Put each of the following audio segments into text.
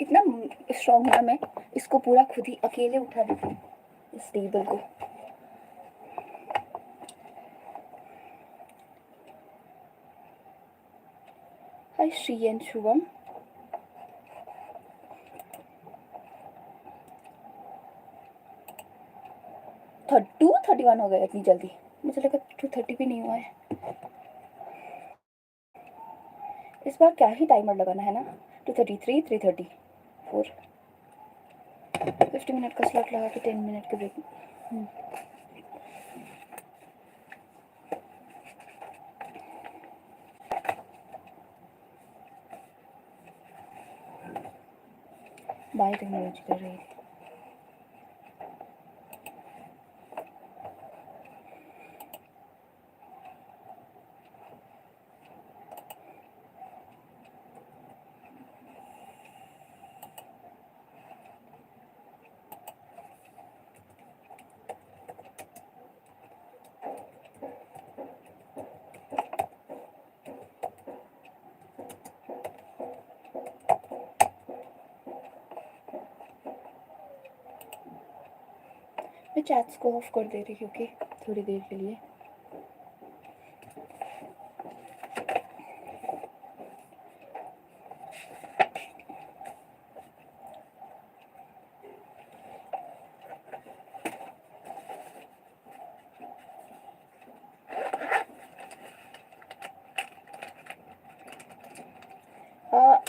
इतना स्ट्रॉन्ग ना, मैं इसको पूरा खुद ही अकेले उठा देती हूँ इस टेबल को। हाय श्री एंड शुभम। 31 हो गया इतनी जल्दी, मुझे लगा 230 भी नहीं हुआ है। इस बार क्या ही टाइमर लगाना है ना, 233, 334, 50 मिनट का स्लॉट लगा के 10 मिनट के ब्रेक। बाय टेक्नोलॉजी कर रही है। मैं चैट्स को ऑफ कर दे रही हूँ क्योंकि थोड़ी देर के लिए।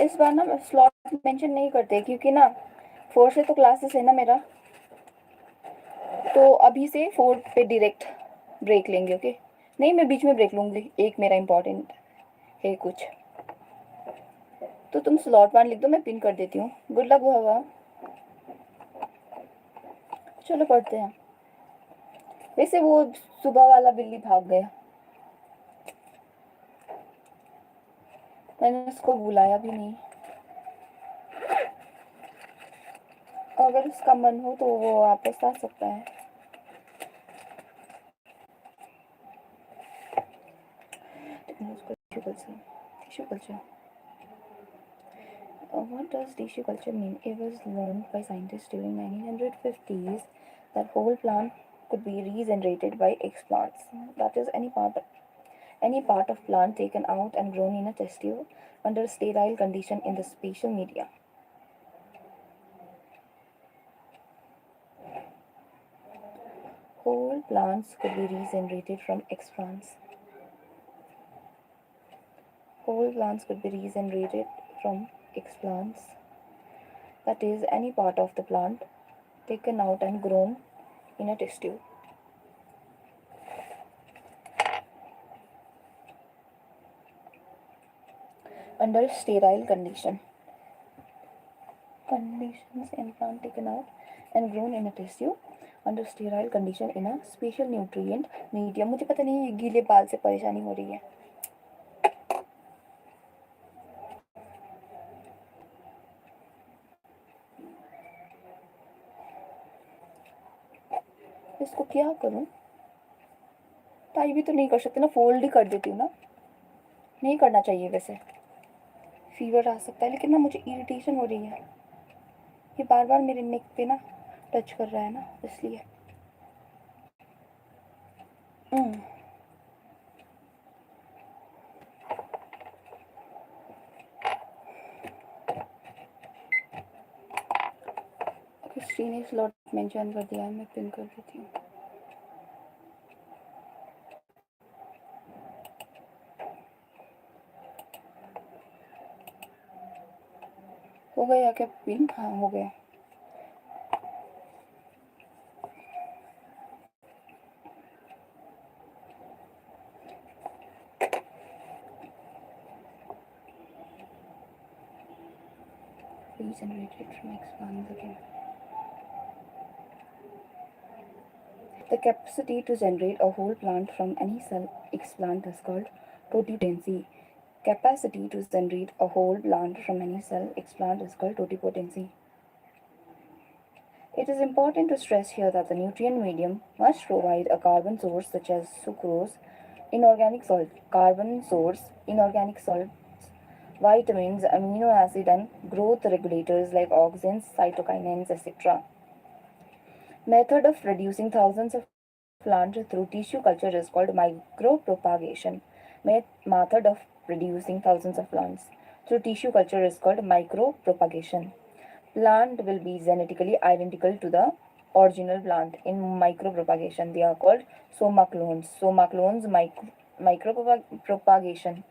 इस बार ना मैं स्लॉट मेंशन नहीं करते क्योंकि ना 4 से तो क्लासेस है ना मेरा, तो अभी से 4 पे डायरेक्ट ब्रेक लेंगे। ओके नहीं, मैं बीच में ब्रेक लूँगी, एक मेरा इम्पोर्टेंट है कुछ, तो तुम स्लॉट 1 लिख दो, मैं पिन कर देती हूँ। गुड लक हुआ। चलो पढ़ते हैं। वैसे वो सुबह वाला बिल्ली भाग गया, मैंने उसको बुलाया भी नहीं। अगर उसका मन हो तो वो वापस आ सकता है। Tissue culture, what does tissue culture mean? It was learned by scientists during 1950s that whole plant could be regenerated by explants. That is any part of plant taken out and grown in a test tube under sterile condition in the spatial media. Whole plants could be regenerated from explants. Whole plants could be regenerated from explants. That is any part of the plant taken out and grown in a test tube. Under sterile conditions in plant taken out and grown in a test tube under sterile condition in a special nutrient medium. मुझे पता नहीं गीले बाल से परेशानी हो रही है। इसको क्या करूं? टाई भी तो नहीं कर सकते ना, फोल्ड ही कर देती हूँ ना। नहीं करना चाहिए वैसे, फीवर आ सकता है, लेकिन ना मुझे इरिटेशन हो रही है, ये बार बार मेरे नेक पे ना टच कर रहा है ना, इसलिए। क्रिस्टी ने स्लॉट मेंशन कर दिया है, मैं पिन कर देती हूँ। हो गया क्या पिन? हाँ हो गया। Regenerated from explants again. The capacity to generate a whole plant from any cell explant is called totipotency. Capacity to generate a whole plant from any cell explant is called totipotency. It is important to stress here that the nutrient medium must provide a carbon source such as sucrose, inorganic salt, carbon source, inorganic salts, vitamins, amino acid, and growth regulators like auxins, cytokinins, etc. Method of producing thousands of plants through tissue culture is called micropropagation. Method of producing thousands of plants through tissue culture is called micropropagation. Plant will be genetically identical to the original plant. In micropropagation, they are called somaclones. Somaclones, micropropagation.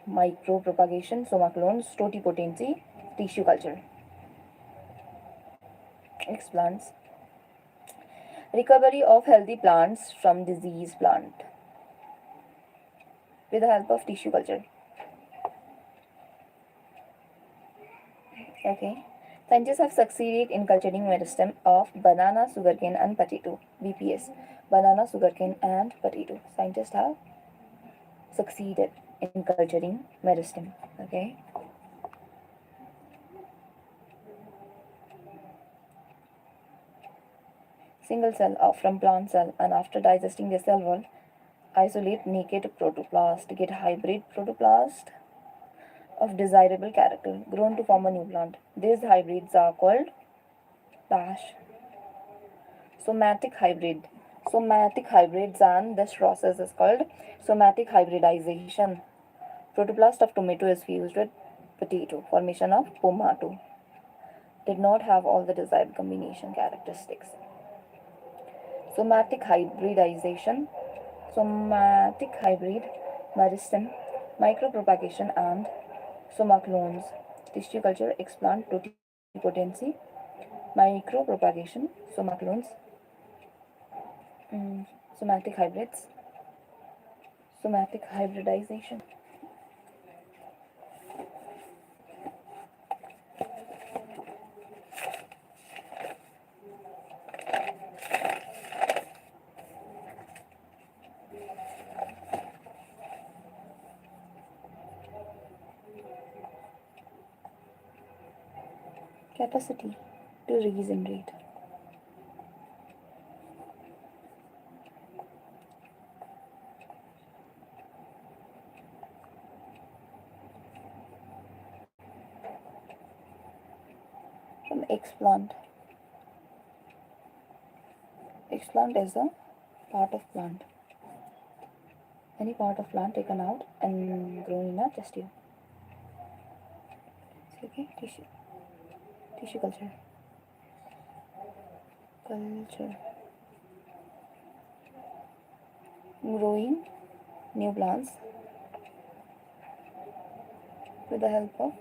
Micropropagation, somaclones, totipotency, tissue culture. Explants. Recovery of healthy plants from diseased plant with the help of tissue culture. Okay. Scientists have succeeded in culturing meristem of banana, sugarcane, and potato. BPS. Banana, sugarcane, and potato. Scientists have succeeded in culturing meristem. Okay. Single cell from plant cell, and after digesting the cell wall, isolate naked protoplast, get hybrid protoplast of desirable character grown to form a new plant. These hybrids are called dash somatic hybrid. Somatic hybrids, and this process is called somatic hybridization. Protoplast of tomato is fused with potato, formation of pomato. Did not have all the desired combination characteristics. Somatic hybridization, somatic hybrid, meristem, micropropagation, and somaclones. Tissue culture, explant, totipotency, micropropagation, somaclones, somatic hybrids, somatic hybridization. capacity to regenerate. From explant. Explant is a part of plant. Any part of plant taken out and grown in a test tube. Okay, tissue culture. Culture. Growing new plants with the help of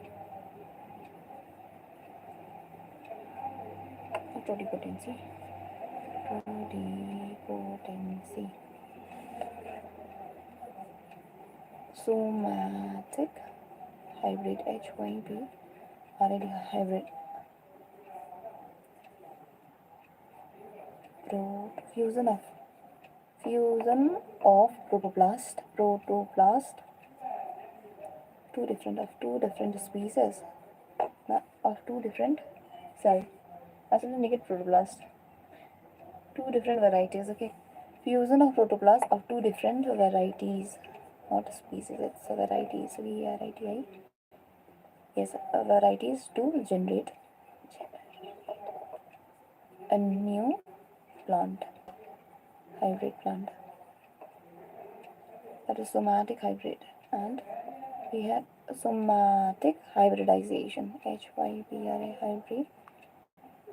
totipotency. Totipotency. Somatic hybrid HYB already hybrid fusion of protoplast two different species of two different cells. Actually, naked protoplast, two different varieties. Okay, fusion of protoplast of two different varieties, not species. It's a varieties. VRITI. Yes, varieties to generate a new plant, hybrid plant. That is somatic hybrid, and we have somatic hybridization.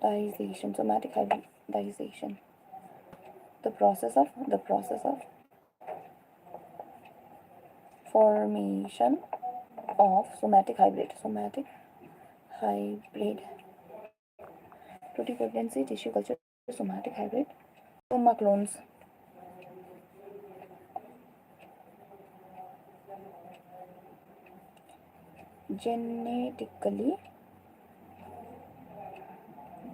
Hybridization. Somatic hybridization. The process of formation of somatic hybrid. Totipotency, tissue culture, somatic hybrid, soma clones. Genetically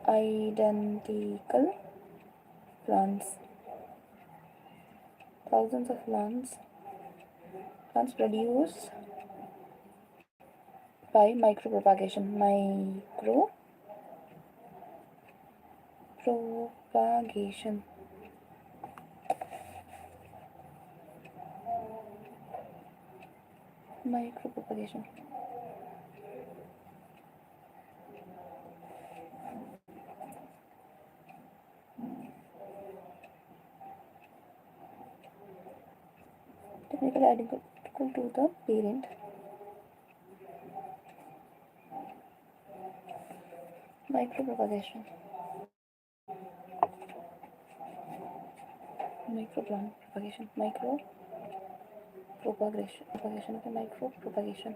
identical plants. Thousands of plants produced by micropropagation. Micropropagation. Micropropagation. Technically identical to the parent. Micropropagation. Micropropagation. Micropropagation.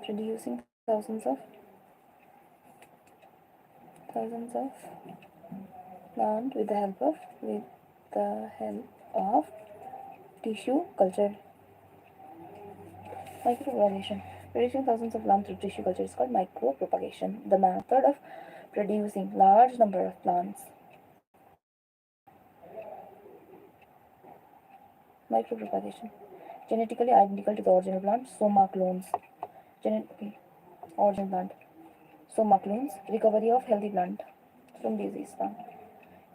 Producing thousands of plant with the help of tissue culture. Micropropagation. Producing thousands of plants through tissue culture is called micropropagation. The method of producing large number of plants. Micropropagation. Genetically identical to the original plant. Soma clones. Original plant. Soma clones. Recovery of healthy plant from disease plant.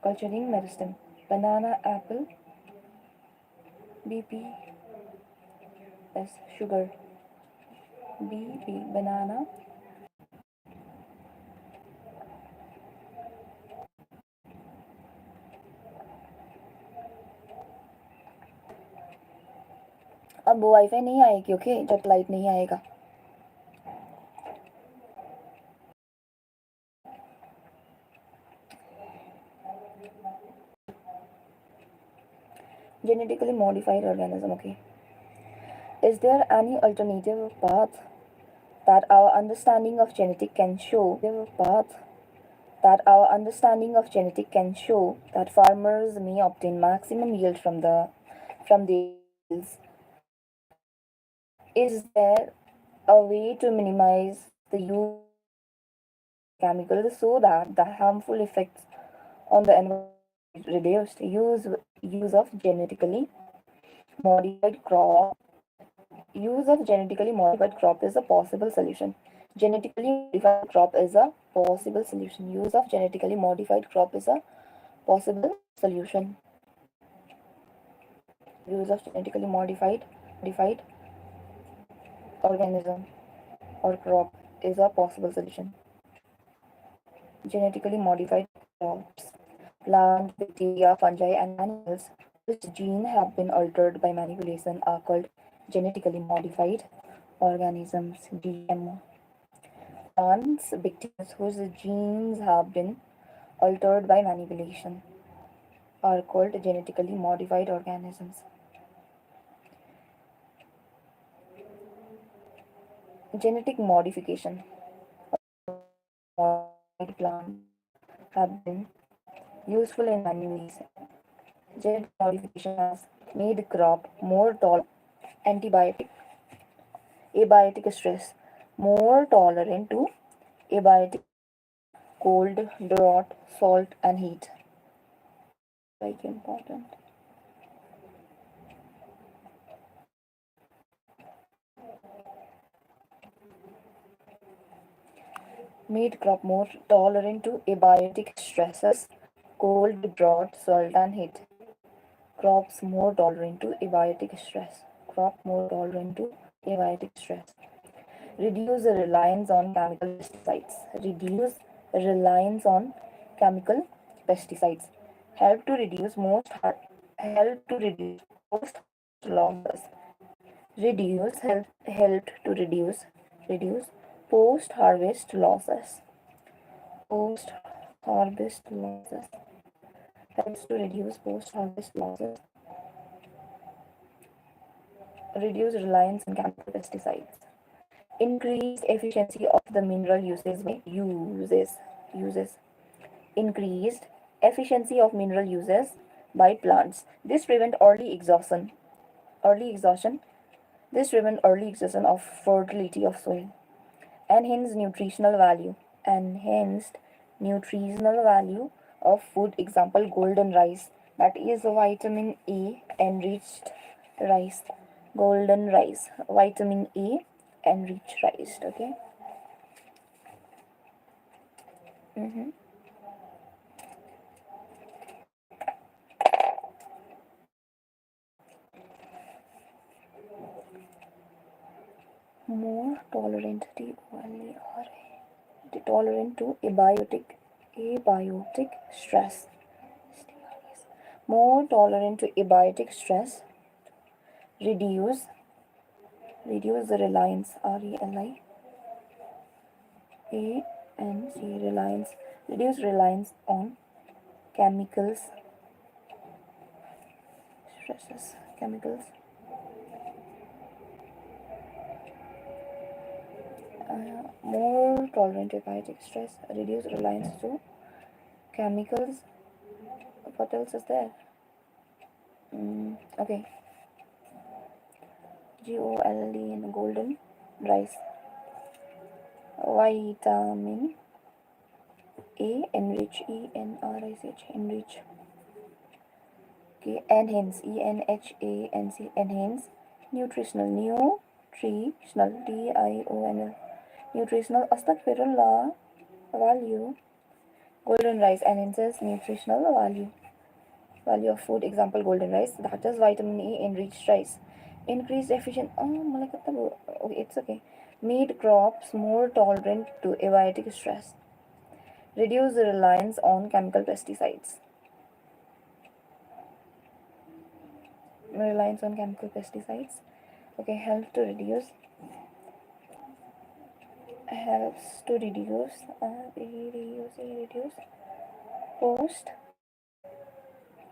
Culturing meristem. Banana, apple, BPS, sugar. BP, banana. अब वो wifi नहीं आएगी okay जब light नहीं आएगा. Genetically modified organism. Okay, is there any alternative path that our understanding of genetic can show that farmers may obtain maximum yield from the yields? Is there a way to minimize the use of chemicals so that the harmful effects on the environment is reduced? Use of genetically modified crop Use of genetically modified crop is a possible solution. Genetically modified crop is a possible solution. Use of genetically modified crop is a possible solution. Use of genetically modified organism or crop is a possible solution. Genetically modified crops, plant, bacteria, fungi, and animals whose genes have been altered by manipulation are called genetically modified organisms, GMO. Plants, bacteria whose genes have been altered by manipulation are called genetically modified organisms. Genetic modification modified plants have been useful in many ways. Genetic modification has made crop more tolerant antibiotic abiotic stress, more tolerant to abiotic cold, drought, salt, and heat. Like important. Made crop more tolerant to abiotic stresses, cold, drought, salt, and heat. Crops more tolerant to abiotic stress. Crop more tolerant to abiotic stress. Reduce reliance on chemical pesticides. Reduce reliance on chemical pesticides. Help to reduce help to reduce post losses. Helped to reduce post harvest losses. Post harvest losses helps to reduce post harvest losses. Reduce reliance on chemical pesticides. Increase efficiency of the mineral uses. Increased efficiency of mineral uses by plants. This prevent early exhaustion. This prevent early exhaustion of fertility of soil. Enhanced nutritional value. Enhanced nutritional value of food. Example, golden rice, that is vitamin A enriched rice. Golden rice, vitamin A enriched rice. Okay. Mhm. More tolerant tolerant to abiotic stress. More tolerant to abiotic stress. Reduce reduce the reliance reliance. Reduce reliance on chemicals chemicals. More tolerant to abiotic stress. Reduce reliance to chemicals. What else is there? Okay. GOLD in golden rice. Vitamin A enrich enrich. Okay, enhance enhance nutritional nutritional astaghfirullah value. Golden rice enhances nutritional value of food. Example, golden rice, that is vitamin A enriched rice. Increased efficient okay, it's okay. Made crops more tolerant to abiotic stress. Reduce the reliance on chemical pesticides. Reliance on chemical pesticides. Okay, helps to reduce post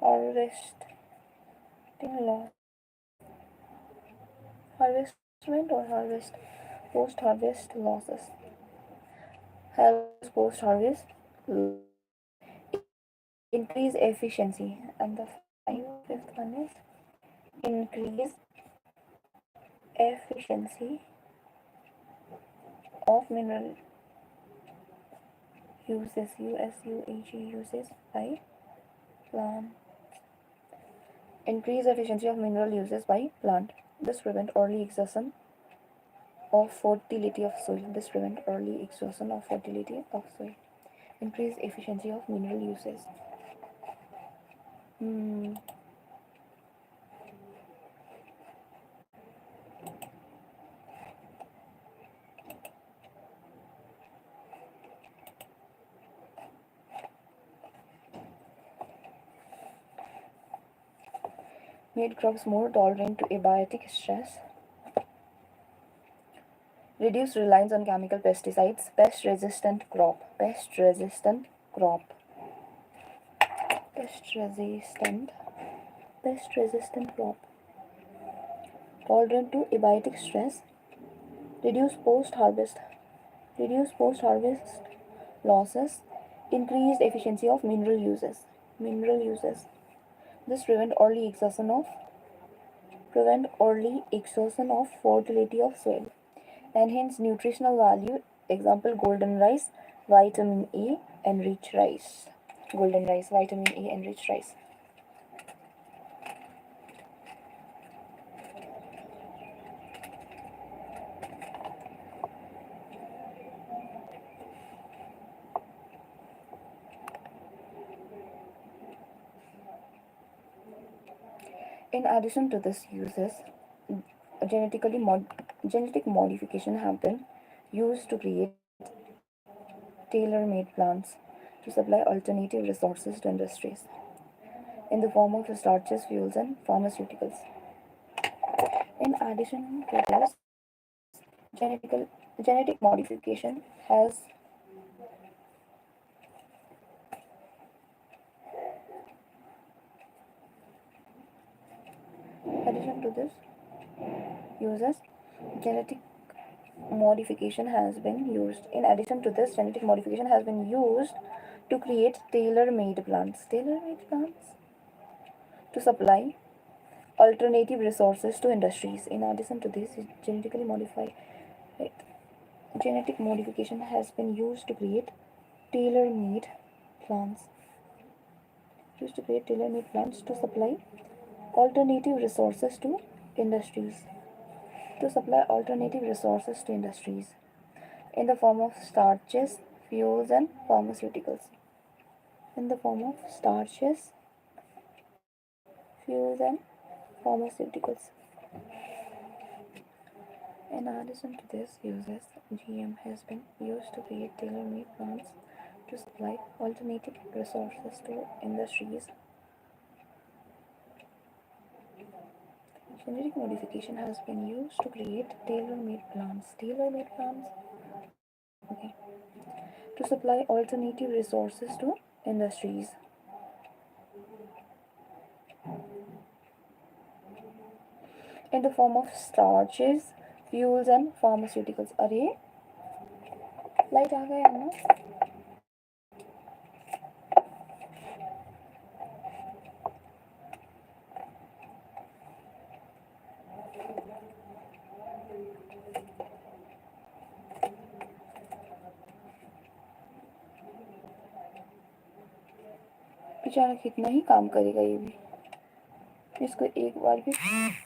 harvesting loss. Harvestment or harvest post harvest losses. Helps post harvest increase efficiency. And the fifth one is increase efficiency of mineral uses by plant. Increase efficiency of mineral uses by plant. This prevent early exhaustion of fertility of soil. This prevent early exhaustion of fertility of soil. Increase efficiency of mineral uses. Hmm. Made crops more tolerant to abiotic stress. Reduce reliance on chemical pesticides. Pest resistant crop. Pest resistant crop. Pest resistant. Pest resistant crop. Tolerant to abiotic stress. Reduce post harvest. Reduce post harvest losses. Increased efficiency of mineral uses. Mineral uses. This prevent early exhaustion of fertility of soil. Enhance nutritional value. Example: golden rice, vitamin A, enriched rice. Golden rice, vitamin A, enriched rice. In addition to this uses, genetically genetic modification have been used to create tailor-made plants to supply alternative resources to industries in the form of starches, fuels, and pharmaceuticals. In addition to this, genetic modification has addition to this uses genetic modification has been used. In addition to this, genetic modification has been used to create tailor-made plants. Tailor-made plants to supply alternative resources to industries. In addition to this, genetically modified right, genetic modification has been used to create tailor-made plants. Used to create tailor-made plants to supply alternative resources to industries. To supply alternative resources to industries in the form of starches, fuels, and pharmaceuticals. In the form of starches, fuels, and pharmaceuticals. In addition to this uses, GM has been used to create tailor-made plants to supply alternative resources to industries. Genetic modification has been used to create tailor-made plants. Tailor-made plants, okay, to supply alternative resources to industries. In the form of starches, fuels, and pharmaceuticals. अरे light आ गया है ना बेचारा कितना ही काम करेगा ये भी इसको एक बार भी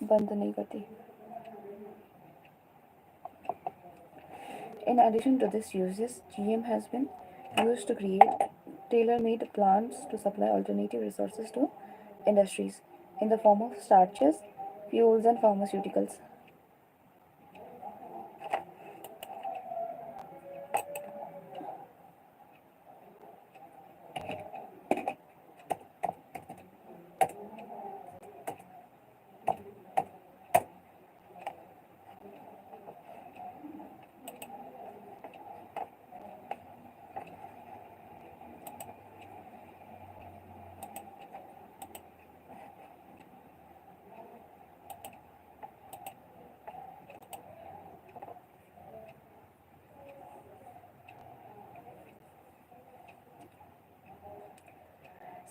बंद नहीं करती In addition to this uses, GM has been used to create tailor-made plants to supply alternative resources to industries in the form of starches, fuels, and pharmaceuticals.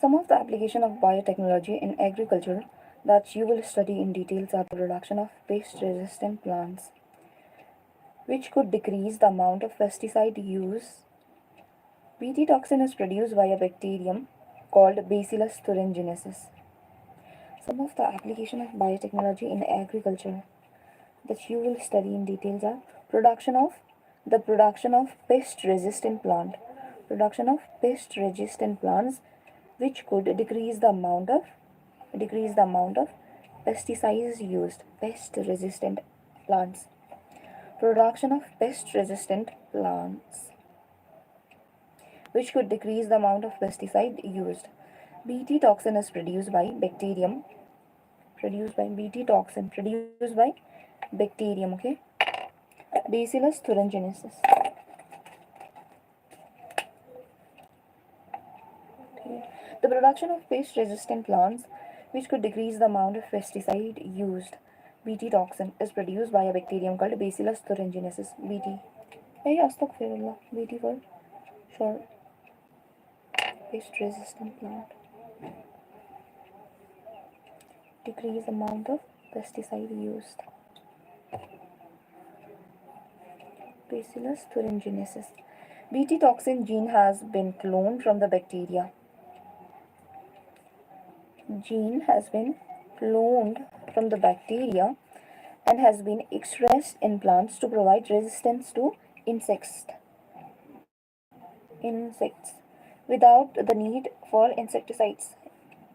Some of the application of biotechnology in agriculture that you will study in details are the production of pest-resistant plants, which could decrease the amount of pesticide use. Bt toxin is produced by a bacterium called Bacillus thuringiensis. Some of the application of biotechnology in agriculture that you will study in details are production of pest resistant plants which could decrease the amount of pesticides used. Pest resistant plants. Production of pest resistant plants which could decrease the amount of pesticide used. Bt toxin is produced by bacterium. Produced by bacterium, okay? Bacillus thuringiensis. Okay. The production of pest resistant plants which could decrease the amount of pesticide used. Bt toxin is produced by a bacterium called Bacillus thuringiensis. Bt. Hey, astaghfirullah. Bt for short. Pest resistant plant. Decrease amount of pesticide used. Bacillus thuringiensis. Bt toxin gene has been cloned from the bacteria. Gene has been cloned from the bacteria and has been expressed in plants to provide resistance to insects without the need for insecticides.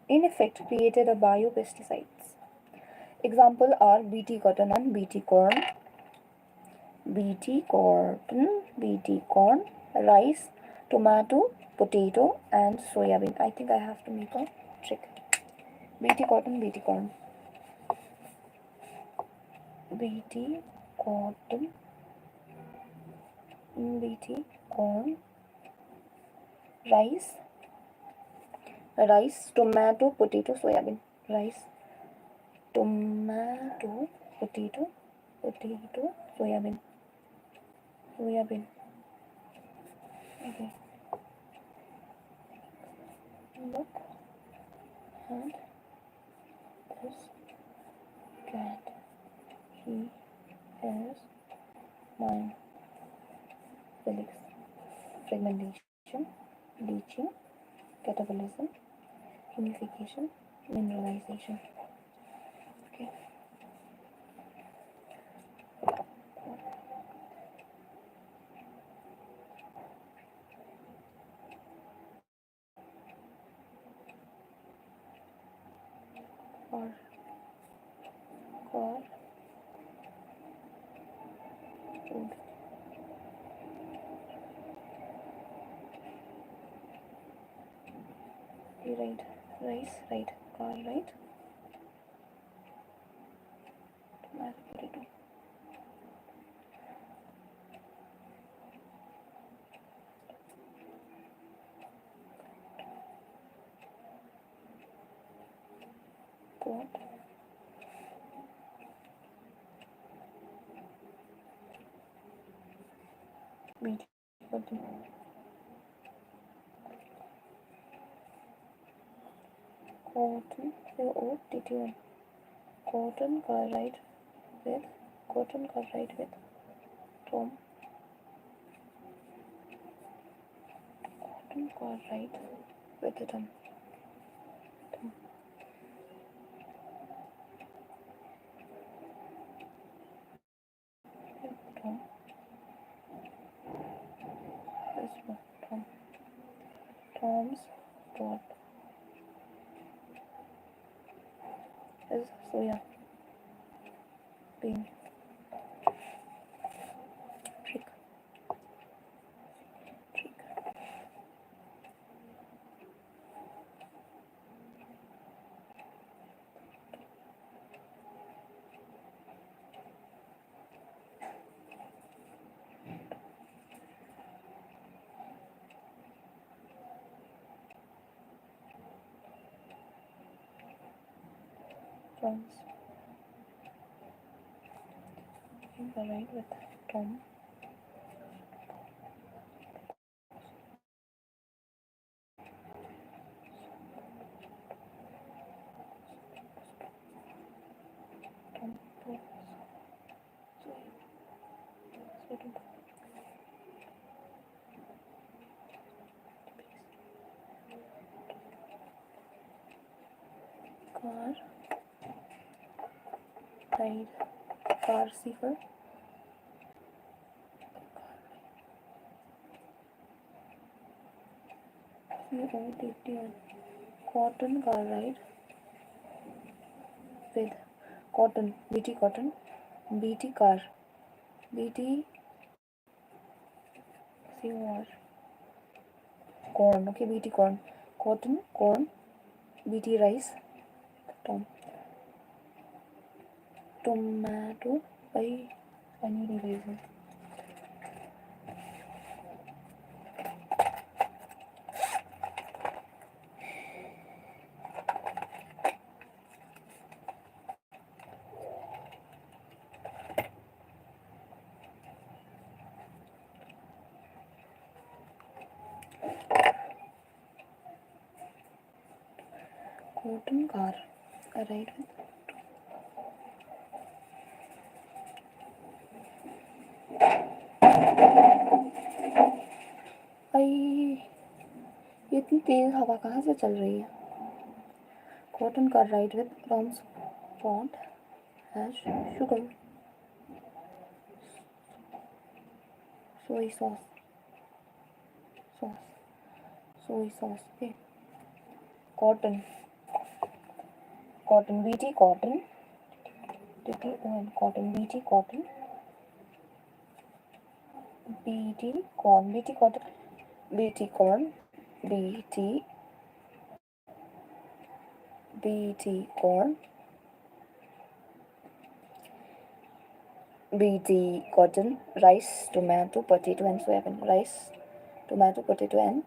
In effect, created a biopesticides. Example are Bt cotton and Bt corn. Bt corn, rice, tomato, potato, and soybean. I think I have to make a trick. Bt cotton, Bt corn. Bt cotton, Bt corn, rice, tomato, potato, soybean. Rice, tomato, potato, soybean. Okay. Look at this cat. He is mine. Felix. Fragmentation, bleaching, catabolism, humidification, mineralization. Okay. For food. Right, rice, right, car, right, tomato, potato. Goat, meat, cotton. Cotton, O-T-T-O-N. Cotton, car, right, with Tom. Cotton, car, right, with the Tom. Tom. This one, Tom. Tom's dot is soya bean. Trick. Tom's. Right with Tom. Car, ride car, C for COTTN. Cotton car ride with cotton, BT cotton, BT car, BT COR, corn, okay, BT corn, cotton, corn, BT rice, tomato, I need eraser. Cotton car, I ride with ये इतनी तेज हवा कहाँ से चल रही है? Cotton car ride with Rom's font has sugar, soy sauce, soy sauce. Okay. Cotton, cotton, BT cotton, cotton, BT cotton, BT corn, BT cotton, BT corn, BT corn, BT cotton, rice, tomato, potato, and soybean. Rice, tomato, potato, and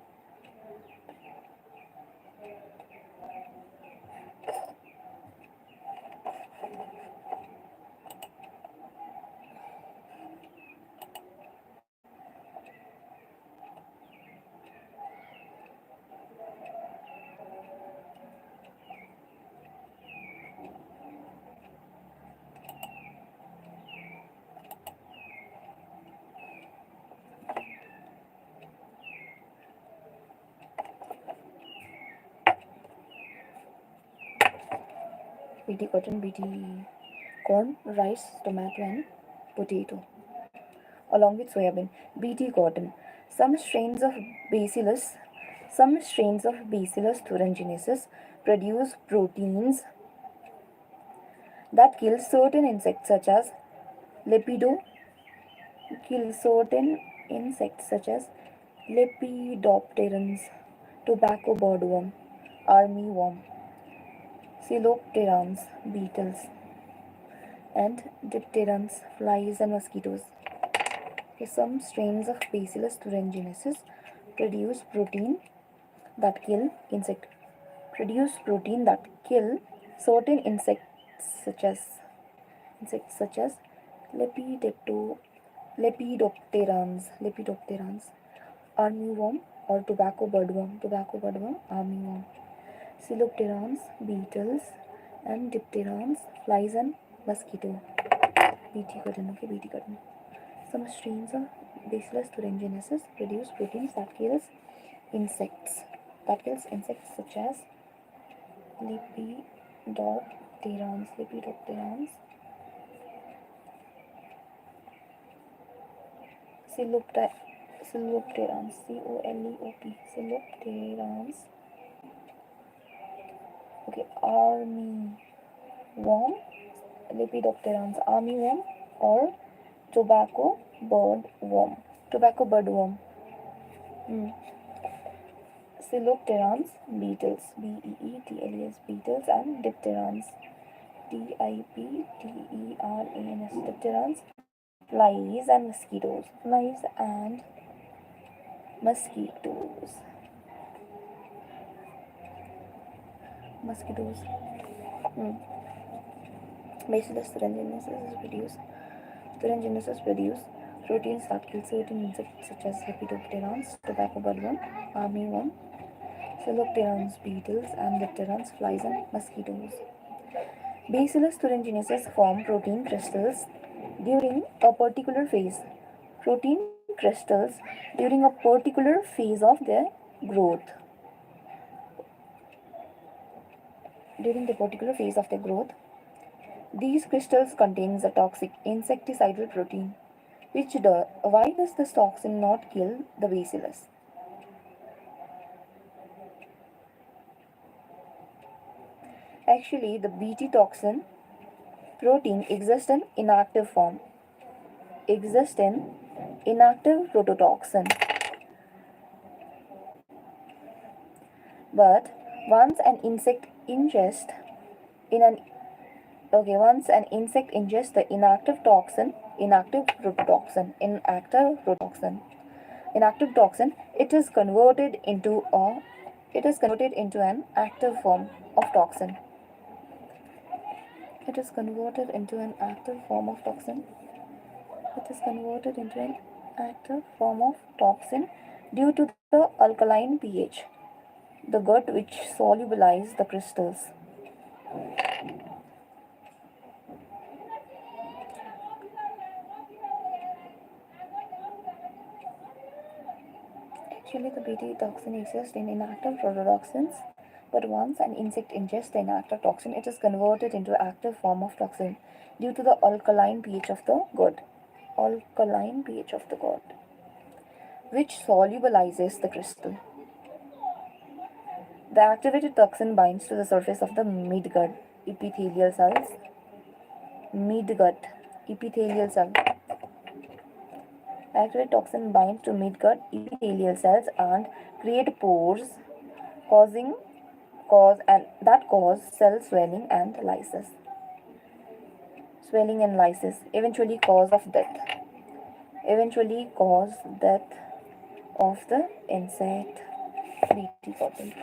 BT cotton, BT corn, rice, tomato, and potato, along with soybean. BT cotton. Some strains of Bacillus, some strains of Bacillus thuringiensis produce proteins that kill certain insects such as lepido, kill certain insects such as lepidopterans, tobacco boardworm, armyworm, coelopterans, beetles, and dipterans, flies, and mosquitoes. Okay, some strains of Bacillus thuringiensis produce protein that kill insect produce protein that kill certain insects such as lepidopto, lepidopterans, armyworm or tobacco birdworm, armyworm, coelopterans, beetles, and dipterans, flies, and mosquito. BT cotton, okay, BT cotton. Some strains of Bacillus thuringiensis produce proteins that kills insects. Such as lepidopterans, coelopterans, coelopterans. Okay, armyworm, lepidopterans, armyworm, or tobacco birdworm. Tobacco birdworm. Coelopterans, beetles, beetles, beetles, and dipterans, dipterans, dipterans, flies and mosquitoes, mosquitoes. Bacillus thuringiensis produce proteins that kill certain insects such as lepidopterans, tobacco birdworm, armyworm, coelopterans, beetles, and dipterans, flies, and mosquitoes. Bacillus thuringiensis form protein crystals during a particular phase. Protein crystals during a particular phase of their growth. During the particular phase of their growth, These crystals contains a toxic insecticidal protein. Why does this toxin not kill the bacillus? Actually, the Bt toxin protein exists in inactive prototoxin, but once an insect ingests in an once an insect ingests the inactive toxin, it is converted into an active form of toxin. It is converted into an active form of toxin. It is converted into an active form of toxin due to the alkaline pH, the gut which solubilize the crystals. Actually, the Bt toxin exists in inactive prototoxins, but once an insect ingests the inactive toxin, it is converted into active form of toxin due to the alkaline pH of the gut. Alkaline pH of the gut, which solubilizes the crystal. The activated toxin binds to the surface of the midgut epithelial cells. Midgut epithelial cell. Activated toxin binds to midgut epithelial cells and create pores, causing cause cell swelling and lysis. Swelling and lysis eventually cause death of the insect. Bt cotton.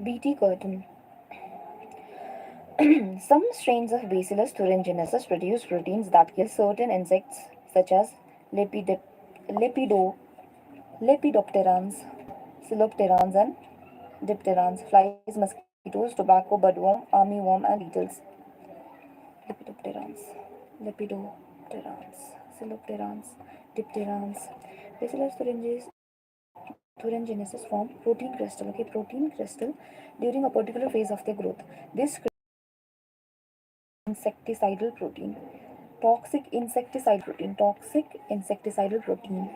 Bt cotton. Some strains of Bacillus thuringiensis produce proteins that kill certain insects such as lepidop- lepido- lepidopterans, coleopterans, and dipterans, flies, mosquitoes, tobacco, budworm, armyworm, and beetles. Lepidopterans, lepidopterans, coleopterans, dipterans. Bacillus thuringiensis form protein crystal during a particular phase of their growth. This insecticidal protein, toxic insecticidal protein.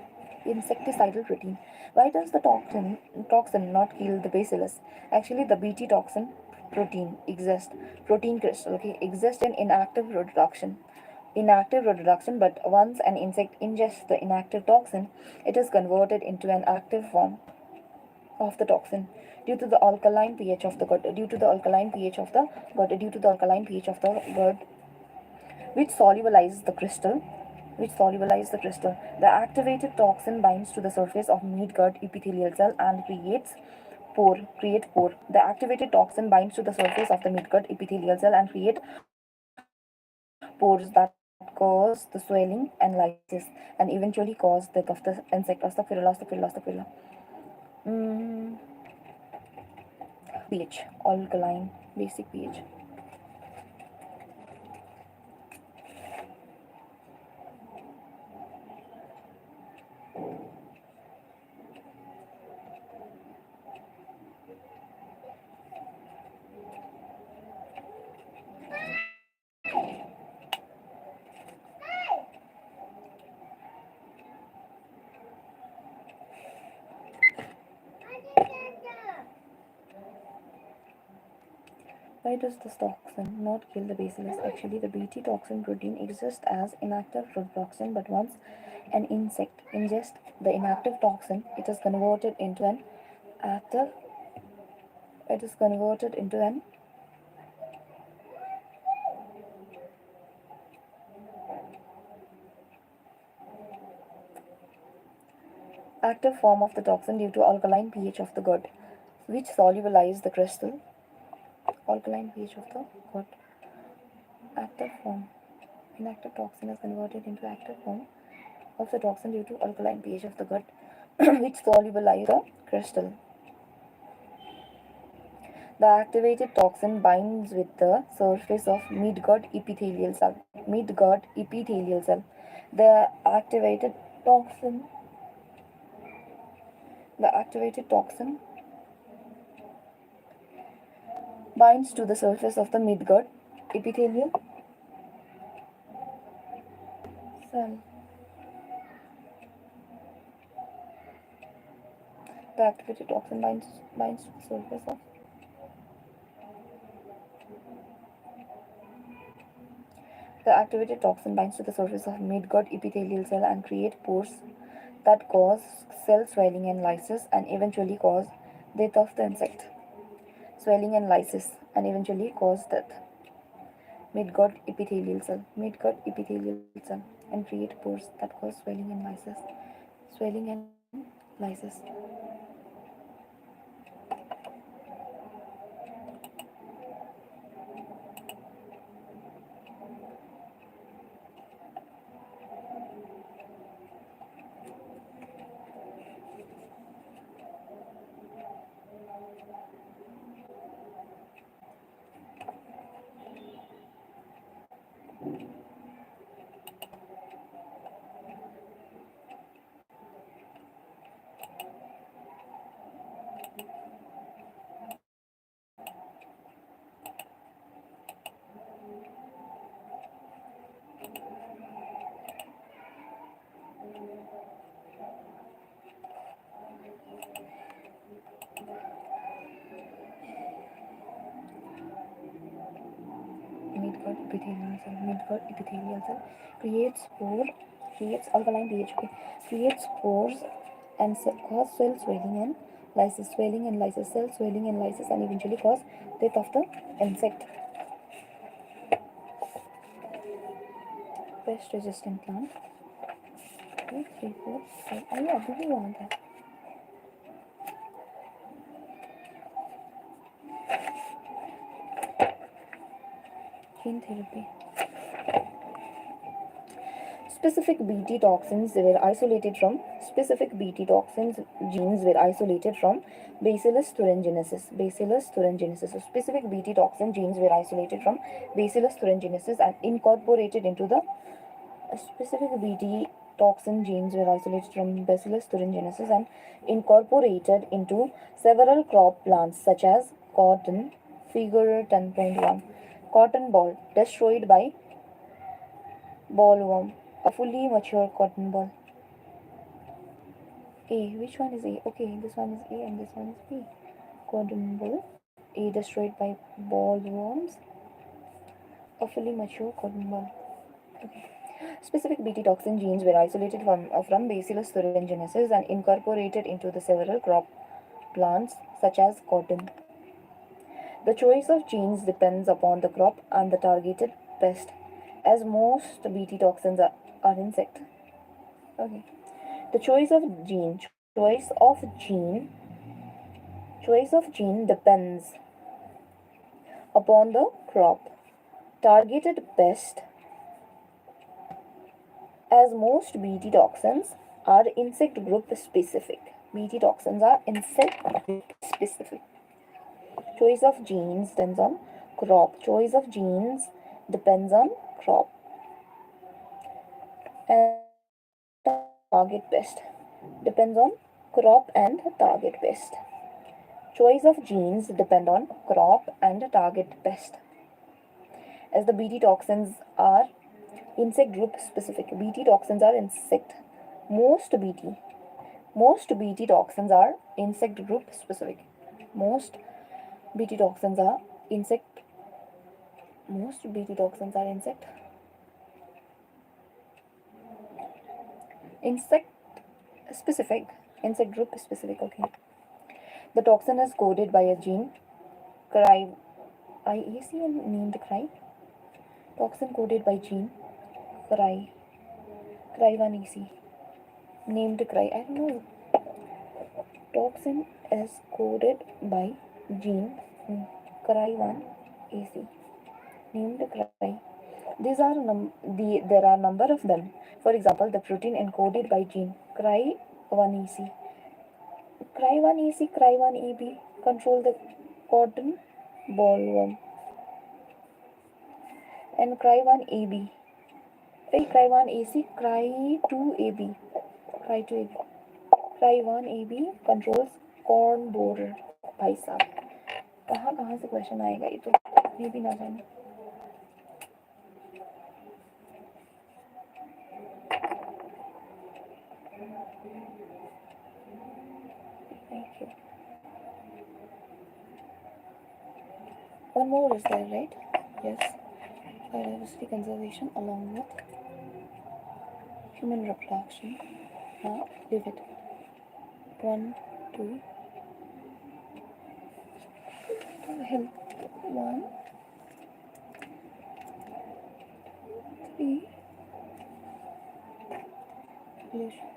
Why does the toxin not kill the bacillus? Actually, the Bt toxin protein crystal, exists in inactive reproduction, but once an insect ingests the inactive toxin, it is converted into an active form of the toxin due to the alkaline pH of the gut, which solubilizes the crystal. The activated toxin binds to the surface of midgut epithelial cell and create pore. The activated toxin binds to the surface of the midgut epithelial cell and create pores that cause the swelling and lysis, and eventually cause death of the insect. Astaghfirullah. Mm, basic pH. Why does this toxin not kill the bacillus? Actually, the Bt toxin protein exists as inactive prototoxin, but once an insect ingests the inactive toxin, active it is converted into an active form of the toxin due to alkaline pH of the gut, which solubilize the crystal. Alkaline pH of the gut. Active form. Inactive toxin is converted into active form of the toxin due to alkaline pH of the gut, which solubilize the crystal. The activated toxin binds with the surface of midgut epithelial cell. Midgut epithelial cell. The activated toxin. The activated toxin binds to the surface of the midgut epithelial cell. The activated toxin binds to the surface of The activated toxin binds to the surface of midgut epithelial cell and create pores that cause cell swelling and lysis and eventually cause death of the insect. Swelling and lysis and eventually cause death. Midgut epithelial cell, and create pores that cause swelling and lysis. Swelling and lysis. Midgut epithelial cell creates alkaline pH, okay, creates pores and cause cell swelling and cell swelling and lysis, and eventually cause death of the insect. Pest resistant plant. 2, 3, 4, 5. अरे अभी भी वहाँ था. Gene therapy. Specific Bt toxins genes were isolated from Bacillus thuringiensis. So specific Bt toxin genes were isolated from Bacillus thuringiensis and incorporated into the specific Bt toxin genes were isolated from Bacillus thuringiensis and incorporated into several crop plants such as cotton. Figure 10.1. Cotton ball destroyed by ballworm. A fully mature cotton ball. A. Which one is A? Okay, this one is A and this one is B. Cotton ball. A destroyed by ballworms. A fully mature cotton ball. Okay. Specific Bt toxin genes were isolated from Bacillus thuringiensis and incorporated into the several crop plants such as cotton. The choice of genes depends upon the crop and the targeted pest, as most Bt toxins are insect. Okay. The choice of gene depends upon the crop. Targeted pest, as most Bt toxins are insect group specific. Bt toxins are insect group specific. Choice of genes depends on crop. Choice of genes depends on crop. And target pest depends on crop and target pest. Choice of genes depend on crop and target pest. As the Bt toxins are insect group specific. Bt toxins are insect. Most Bt toxins are insect group specific. Most Bt toxins are insect. Insect specific, insect group specific. Okay. The toxin is coded by a gene, cry, IAC and named cry. Toxin coded by gene, cry1AC, named cry. I don't know. Toxin is coded by gene, cry1AC, named cry. There are number of them. For example, the protein encoded by gene cry1AC, cry1AC, cry1AB control the cotton bollworm, and cry1AB, cry1AC, cry2AB, cry2AB, cry1AB controls corn borer. भाई साहब कहाँ कहाँ से question आएगा, ये तो ये भी ना जाने. Thank you. One more is there, right? Yes. Biodiversity conservation along with human reproduction. Now, leave it. 1, 2. Health. 1, 3. Population.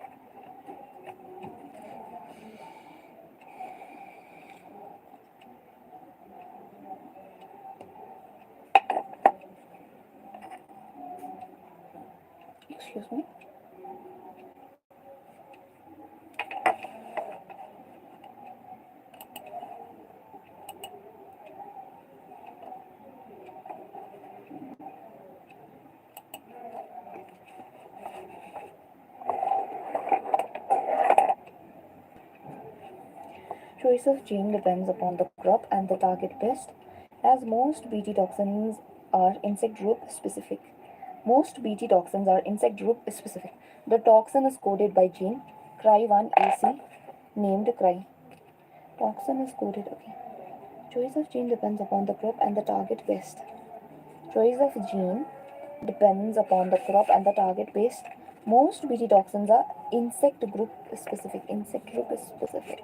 Excuse me. Choice of gene depends upon the crop and the target pest, as most Bt toxins are insect group specific. Most Bt toxins are insect group specific. The toxin is coded by gene cry1AC, named cry. Toxin is coded. Okay. Choice of gene depends upon the crop and the target pest. Choice of gene depends upon the crop and the target pest. Most Bt toxins are insect group specific. Insect group specific.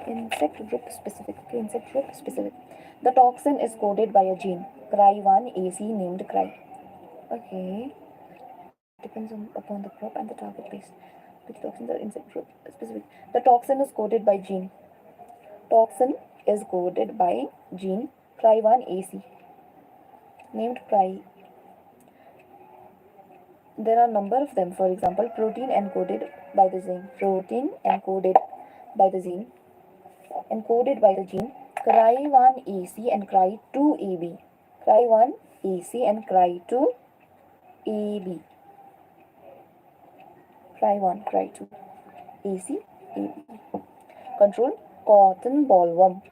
Insect group specific. Okay, insect group specific. The toxin is coded by a gene cry1AC, named cry. Okay. Depends upon the crop and the target pest. Which toxins are insect group specific. The toxin is coded by gene. Toxin is coded by gene cry1AC, named cry. There are number of them. For example, protein encoded by the gene. Protein encoded by the gene. Encoded by the gene cry1AC and cry2AB. Cry1AC and cry2AB. Cry1, cry2, AC, AB. Control cotton bollworm.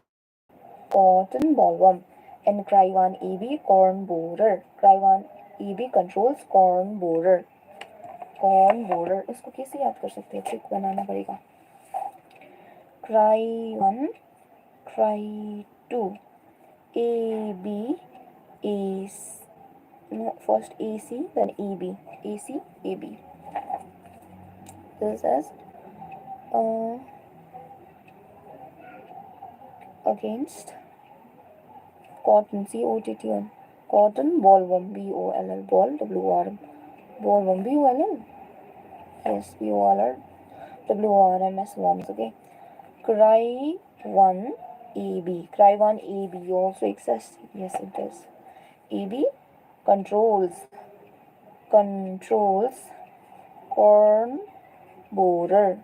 Cotton bollworm. And cry1AB corn borer. cry1AB controls corn borer. Corn borer. इसको कैसे याद कर सकते हैं? Trick बनाना पड़ेगा. cry1, cry2, AB, AC. No, first AC, then AB. AC, AB. This is against cotton, COTTN, cotton bollworm, BOLL, ball, WRM, bollworm, BOLL, yes, BOLR, WRMS worms. Okay. Cry1 AB, cry1 AB also exists. Yes, it does. AB controls corn borer,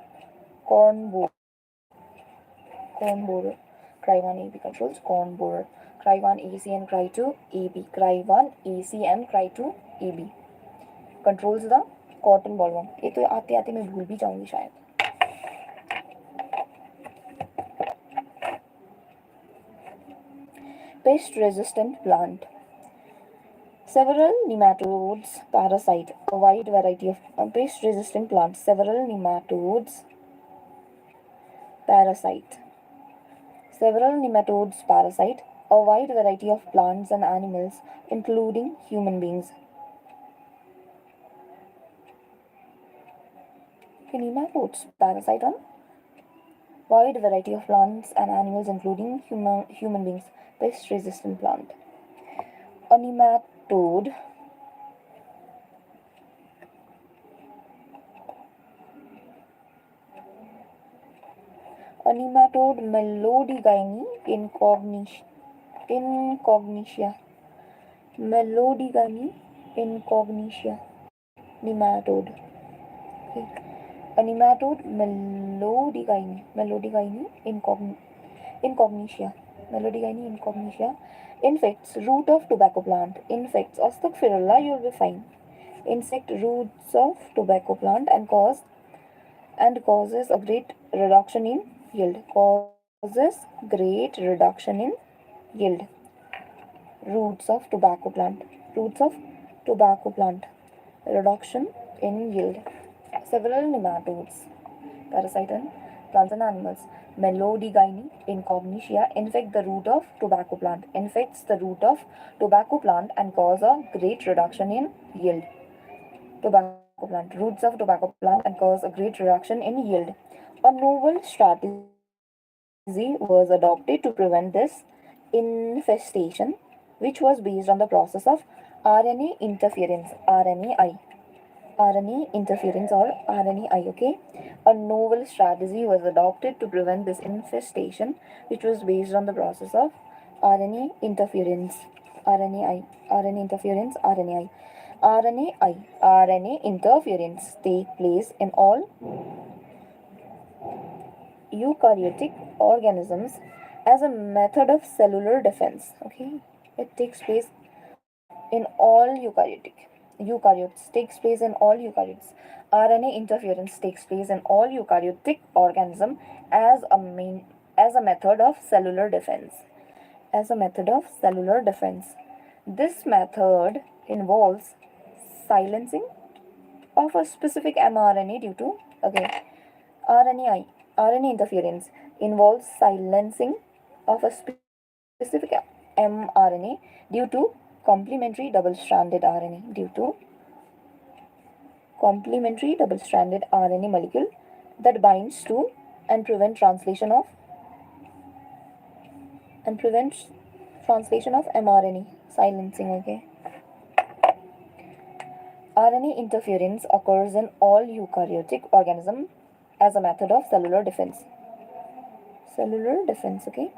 corn borer. Cry1 AB controls corn borer. Cry1 AC and cry2 AB. Cry1 AC and cry2 AB controls the cotton bollworm. ये तो आते आते मैं भूल भी जाऊंगी शायद. Pest resistant plant. Several nematodes parasite a wide variety of pest resistant plants. Several nematodes parasite a wide variety of plants and animals, including human beings. Okay, nematodes parasite on wide variety of plants and animals, including human beings. Pest resistant plant. A nematode Melodigyne incognitia. Melodigyne incognitia. Nematode. Okay. A nematode incognitia. Melodigyne incognitia infects root of tobacco plant. Infects Astaghfirullah, you'll be fine. Insect roots of tobacco plant and causes a great reduction in yield. Causes great reduction in yield. Roots of tobacco plant. Roots of tobacco plant. Reduction in yield. Several nematodes, parasite on plants and animals. Melodigyne incognitia infect the root of tobacco plant. Infects the root of tobacco plant and cause a great reduction in yield. Tobacco plant. Roots of tobacco plant and cause a great reduction in yield. A novel strategy was adopted to prevent this infestation, which was based on the process of RNA interference, RNAi. RNA interference or RNAi, okay? A novel strategy was adopted to prevent this infestation, which was based on the process of RNA interference, RNAi, RNA interference, RNAi. RNA interference take place in all eukaryotic organisms as a method of cellular defense, okay? It takes place in all eukaryotes takes place in all eukaryotes. RNA interference takes place in all eukaryotic organism as as a method of cellular defense. As a method of cellular defense. This method involves silencing of a specific mRNA due to, okay, RNAi RNA interference involves silencing of a specific mRNA due to complementary double-stranded RNA molecule that binds to and prevent translation of prevents translation of mRNA. Silencing, okay. RNA interference occurs in all eukaryotic organisms as a method of cellular defense. Cellular defense, okay.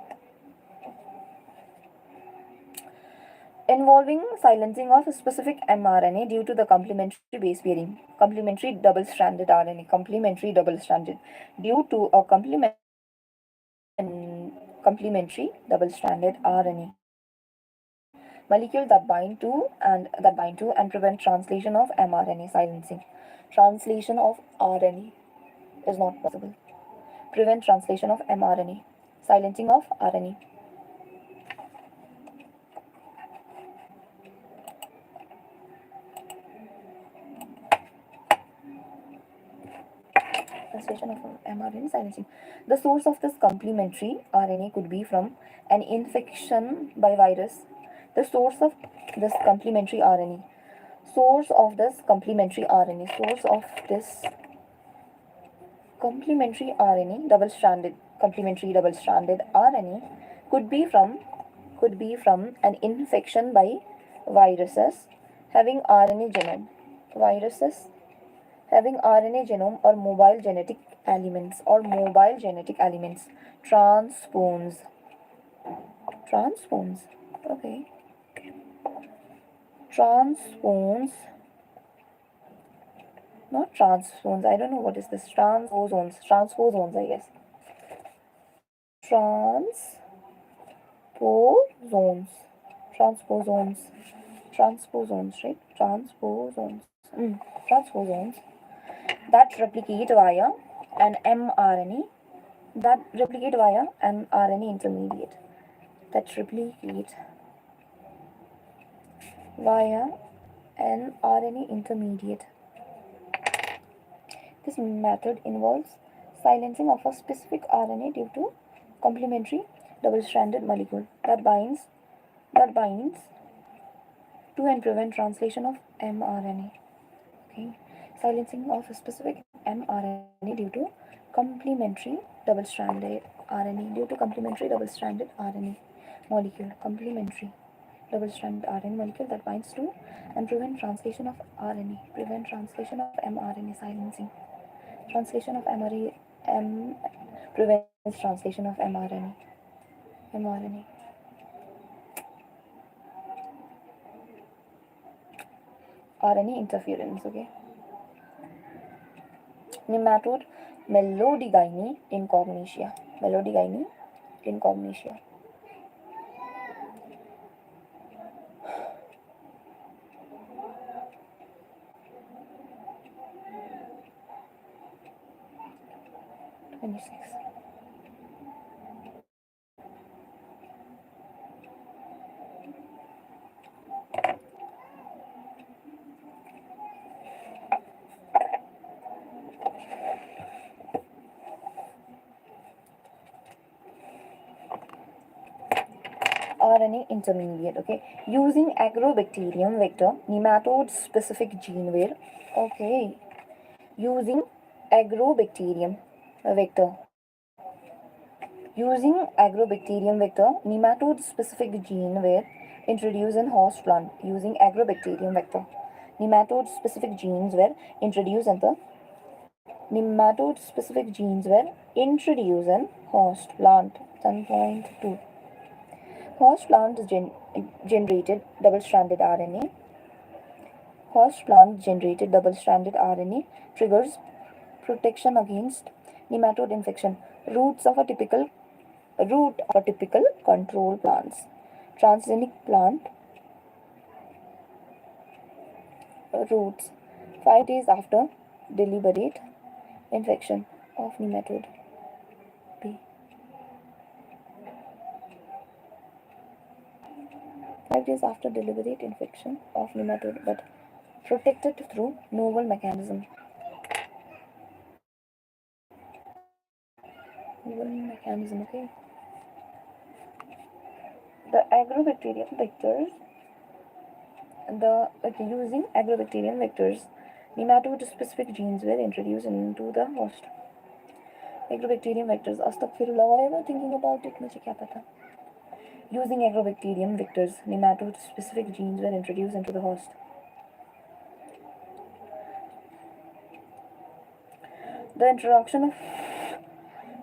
Involving silencing of a specific mRNA due to the complementary base pairing, complementary double-stranded RNA, complementary double-stranded, due to a complementary double-stranded RNA molecule that bind to and prevent translation of mRNA. Silencing translation of RNA is not possible. Prevent translation of mRNA. Silencing of RNA. Translation of mRNA silencing. The source of this complementary RNA could be from an infection by virus. The source of this complementary RNA. Source of this complementary RNA. Source of this complementary RNA, complementary double-stranded RNA, could be from an infection by viruses having RNA genome. Viruses having RNA genome or mobile genetic elements Transpones. Transpones. Okay. Transpones. Not transpones. I don't know what is this. Transposones. Transposones, I guess. Transposones. Transposones. Transposones, right? Transposones. Transposones that replicate via an mRNA intermediate. That replicate via an RNA intermediate. This method involves silencing of a specific RNA due to complementary double-stranded molecule that binds to and prevent translation of mRNA. Okay. silencing of a specific mRNA due to complementary double-stranded RNA molecule, complementary double-stranded RNA molecule that binds to and prevent translation of RNA, prevent translation of mRNA, silencing translation of mRNA, prevents translation of mRNA. RNA interference. Okay. Nematode Melodygyne incognitia. Melodygyne incognitia. RNA intermediate. Okay, using agrobacterium vector nematode specific gene where, okay, using agrobacterium vector using agrobacterium vector nematode specific gene were introduced in host plant. Using agrobacterium vector nematode specific genes were introduced in the nematode specific genes were introduced in host plant. 10.2 host plant generated double-stranded RNA. Host plant generated double-stranded RNA triggers protection against nematode infection. Root of a typical control plants. Transgenic plant roots 5 days after deliberate infection of nematode B. 5 days after deliberate infection of nematode, but protected through novel mechanism. Okay. The agrobacterium vectors, using agrobacterium vectors, nematode-specific genes were introduced into the host. Agrobacterium vectors. Astaghfirullah, why am I thinking about it? मुझे क्या पता? Using agrobacterium vectors, nematode-specific genes were introduced into the host. The introduction of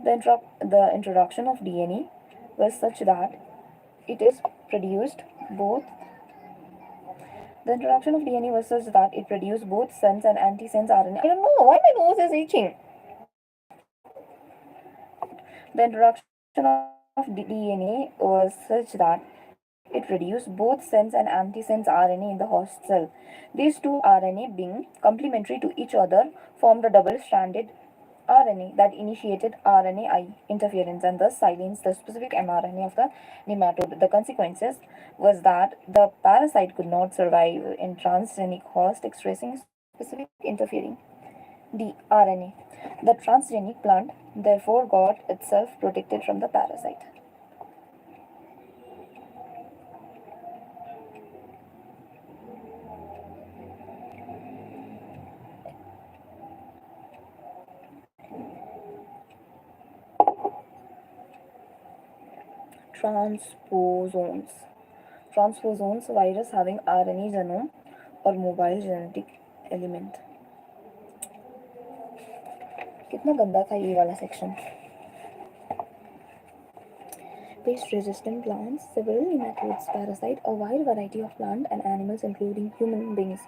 the introduction of DNA was such that it is produced both. The introduction of DNA was such that it produced both sense and antisense RNA. I don't know why my nose is itching. The introduction of DNA was such that it produced both sense and antisense RNA in the host cell. These two RNA, being complementary to each other, formed a double-stranded RNA that initiated RNAi interference and thus silenced the specific mRNA of the nematode. The consequences was that the parasite could not survive in transgenic host expressing specific interfering the RNA. The transgenic plant therefore got itself protected from the parasite. Transposons. Transposons virus having RNA genome or mobile genetic element. कितना गंदा था ये वाला section. Pest-resistant plants, several nematodes parasite a wide variety of plant and animals including human beings.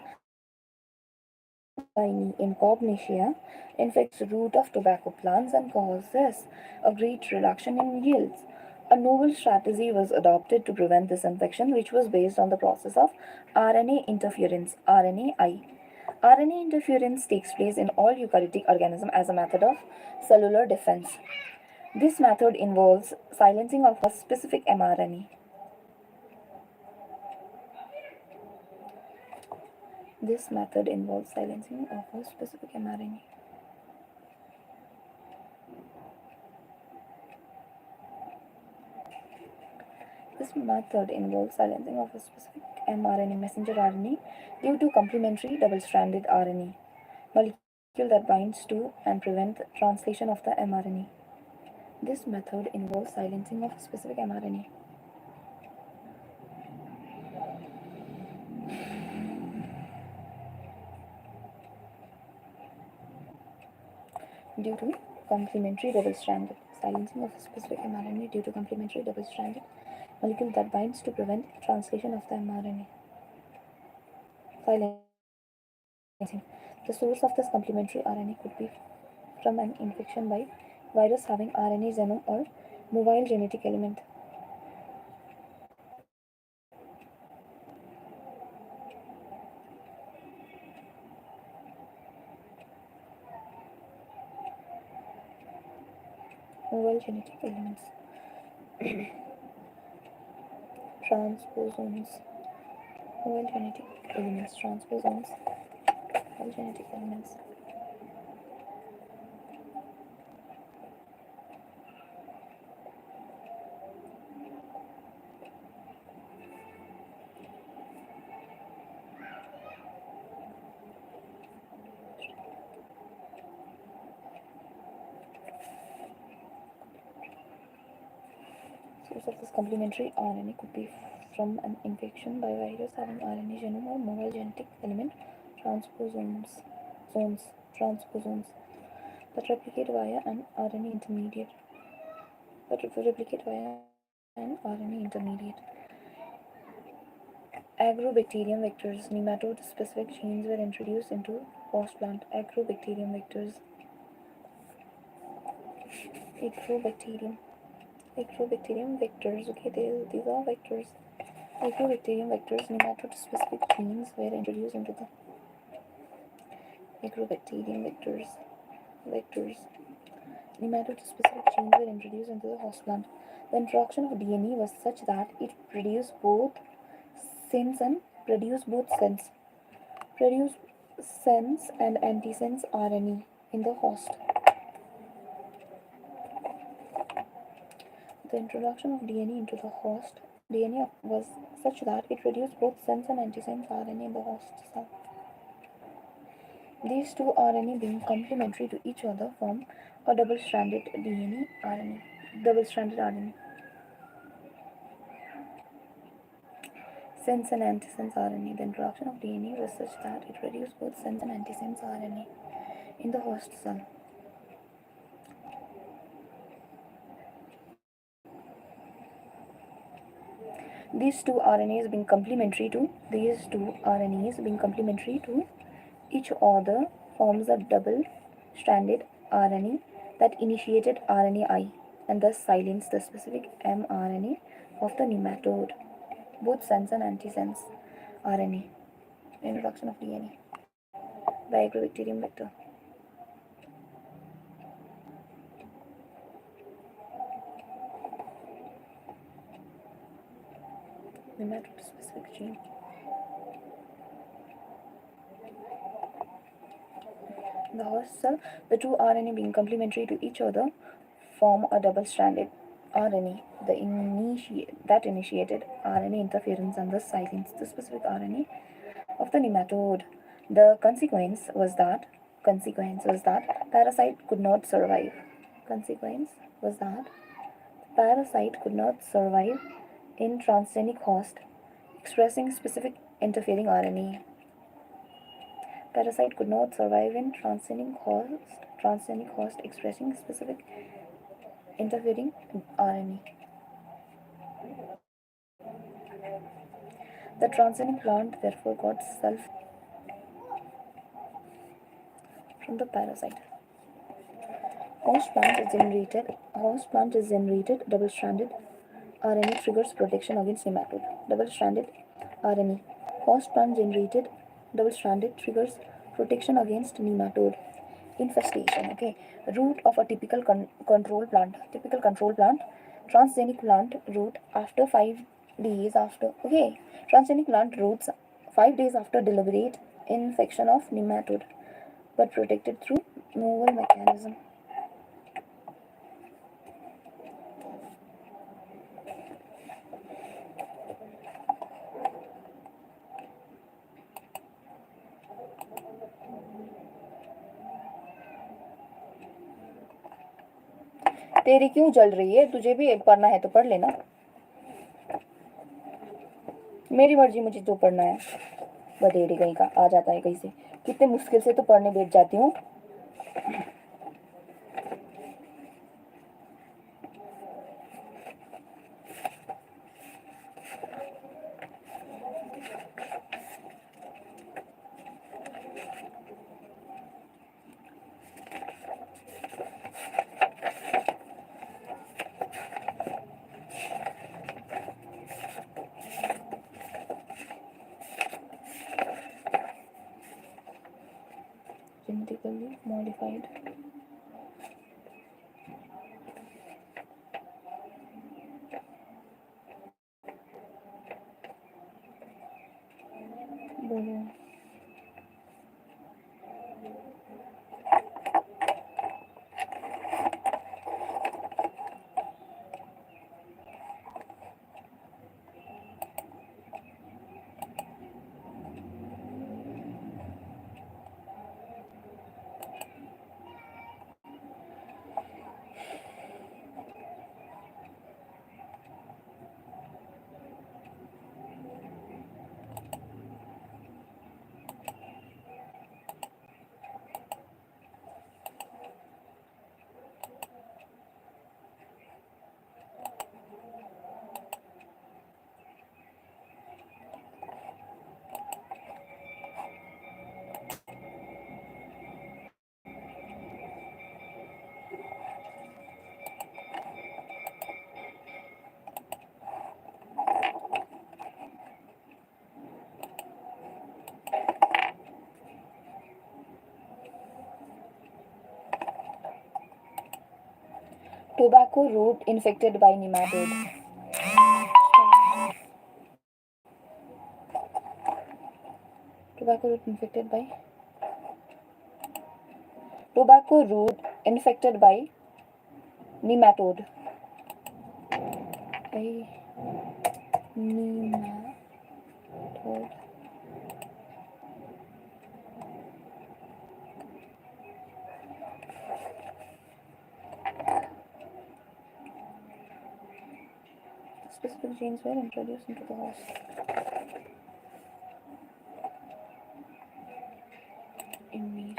Incognitia infects root of tobacco plants and causes a great reduction in yields. A novel strategy was adopted to prevent this infection, which was based on the process of RNA interference, RNAi. RNA interference takes place in all eukaryotic organisms as a method of cellular defense. This method involves silencing of a specific mRNA. This method involves silencing of a specific mRNA. This method involves silencing of a specific mRNA messenger RNA due to complementary double-stranded RNA that binds to and prevents translation of the mRNA. This method involves silencing of a specific mRNA. Due to complementary double-stranded silencing of a specific mRNA due to complementary double-stranded molecule that binds to prevent translation of the mRNA. Silencing. The source of this complementary RNA could be from an infection by virus having RNA genome or mobile genetic element. Mobile genetic elements. Transposons. Mobile genetic elements. Transposons. Mobile genetic elements. Source of this complementary RNA could be from an infection by virus having RNA genome or mobile genetic element transposons, transposons that replicate via an RNA intermediate. Agrobacterium vectors, nematode-specific genes were introduced into host plant. Agrobacterium vectors. Agrobacterium vectors. Okay, these are vectors. Agrobacterium vectors, nematode-specific genes were introduced into the agrobacterium vectors. Nematode-specific genes were introduced into the host plant. The introduction of DNA was such that it produced both sense and antisense RNA in the host. The introduction of DNA into the host DNA was such that it produced both sense and antisense RNA in the host cell. These two RNA being complementary to each other form a double-stranded RNA. Sense and antisense RNA. The introduction of DNA was such that it produced both sense and antisense RNA in the host cell. These two RNAs being complementary to each other forms a double-stranded RNA that initiated RNAi and thus silenced the specific mRNA of the nematode. Both sense and antisense RNA. Introduction of DNA by agrobacterium vector. Nematode-specific gene. In the host cell, the two RNA being complementary to each other form a double-stranded RNA that initiated RNA interference and thus silenced the specific RNA of the nematode. The consequence was that parasite could not survive. In transgenic host expressing specific interfering RNA. Parasite could not survive in transgenic host expressing specific interfering RNA. The transgenic plant therefore got self from the parasite. Host plant is generated double-stranded RNA triggers protection against nematode. Double-stranded RNA. Host plant generated double-stranded triggers protection against nematode infestation. Okay. Root of a typical control plant. Transgenic plant root after 5 days after. Okay. Transgenic plant roots 5 days after deliberate infection of nematode, but protected through novel mechanism. तेरी क्यों जल रही है? तुझे भी पढ़ना है तो पढ़ लेना, मेरी मर्जी, मुझे जो पढ़ना है। बधेड़ी कहीं का आ जाता है कहीं से, कितने मुश्किल से तो पढ़ने बैठ जाती हूँ। Genetically modified. बोलो। Tobacco root infected by nematode. Tobacco root infected by tobacco root infected by nematode. By nematode. Specific genes were introduced into the host. Image.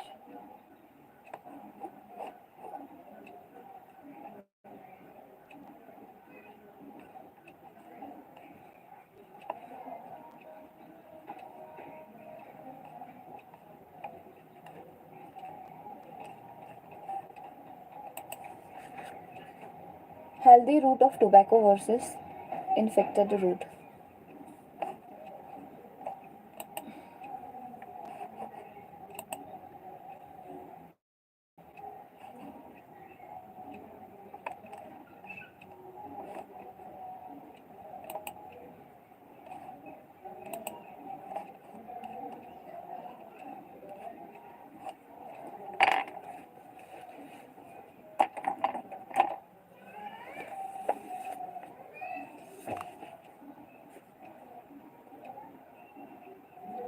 Healthy root of tobacco versus infected root.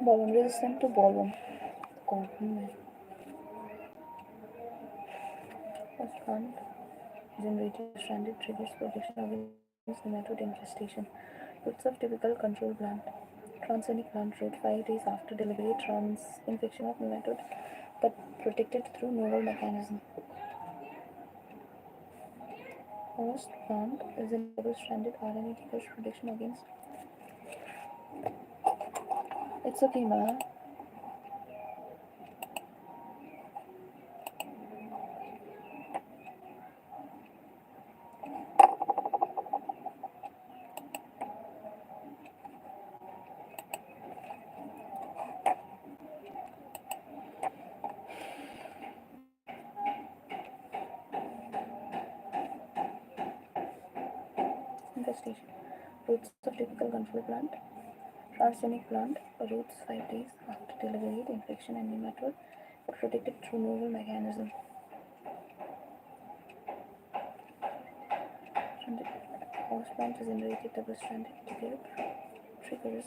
Boron resistant to boron. Cotton में first plant generated stranded triggers protection against nematode infestation. Roots of typical control plant. Transgenic plant root 5 days after delivery, infection of nematode, but protected through novel mechanism. Host plant is in double-stranded RNA triggers protection against. It's okay, ma. Infestation. Roots of typical control plant. Transgenic plant roots 5 days after delivery, infection and nematode, but protected through novel mechanism. Host plant is generated double-stranded triggers.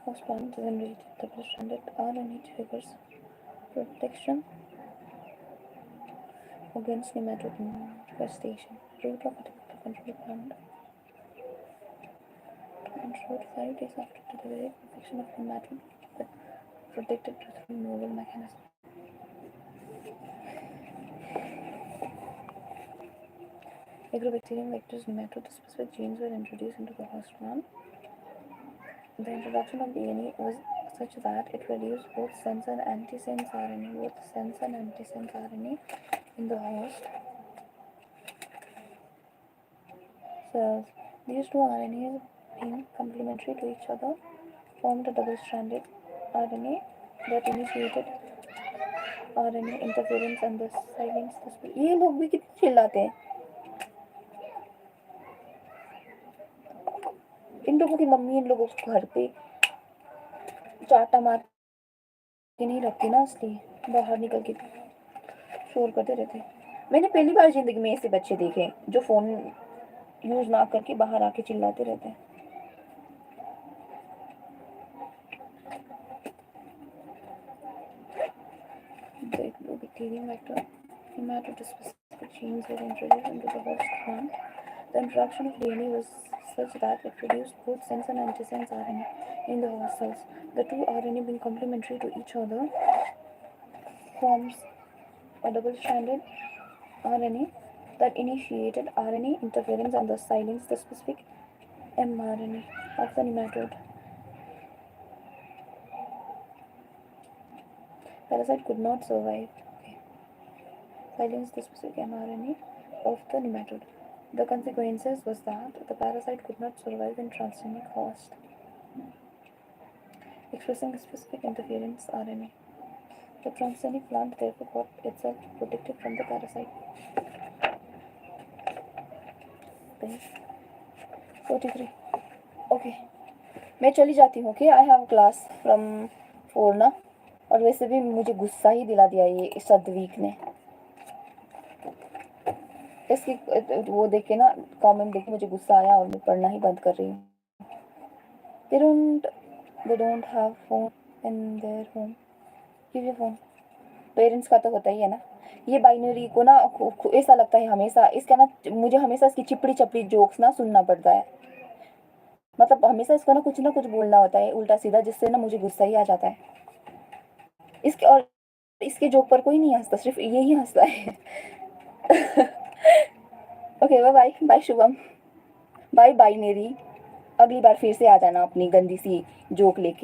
host plant generated double-stranded RNA triggers protection against nematode infestation. Root of a typical control plant. And root 5 days after delivery, infection of nematode, but protected through novel mechanism. Agrobacterium vectors nematode-specific genes were introduced into the host plant. The introduction of DNA was such that it produced both sense and antisense RNA, in the host cells. These two RNAs, being complementary to each other, formed a double-stranded RNA that initiated RNA interference and thus silenced the split. ये लोग भी कितने चिल्लाते हैं इन लोगों की mummy इन लोगों को घर पे चाटा मार के नहीं रखती ना, इसलिए बाहर निकल के शोर करते रहते। मैंने पहली बार जिंदगी में ऐसे बच्चे देखे जो फोन यूज ना करके बाहर आके चिल्लाते रहते हैं। The bacterium vector nematode-specific genes were introduced into the host plant. The introduction of DNA was such that it produced both sense and antisense RNA in the host cells. The two RNA, being complementary to each other, forms a double-stranded RNA that initiated RNA interference and thus silenced the specific mRNA of the nematode. Parasite could not survive. Silence the specific mRNA of the nematode. The consequences was that the parasite could not survive in transgenic host, expressing a specific interference RNA. The transgenic plant therefore got itself protected from the parasite. 43. Okay. मैं चली जाती हूँ. Okay, I have class from 4 ना. और वैसे भी मुझे गुस्सा ही दिला दिया ये शब्द वीक ने. इसकी वो देख के ना कमेंट देख के मुझे गुस्सा आया और मैं पढ़ना ही बंद कर रही हूँ. They don't have phone in their home. Give your phone. Parents का तो होता ही है ना. ये बाइनरी को ना ऐसा लगता है हमेशा इसका ना मुझे हमेशा इसकी चिपड़ी चपड़ी जोक्स ना सुनना पड़ता है. मतलब हमेशा इसको ना कुछ बोलना होता है उल्टा सीधा जिससे ना मुझे गुस्सा ही आ जाता है. इसके और इसके जोक पर कोई नहीं हंसता, सिर्फ ये ही हंसता है. Okay bye bye Shubham. Bye binary. अगली बार फिर से आ जाना अपनी गंदी सी जोक लेके.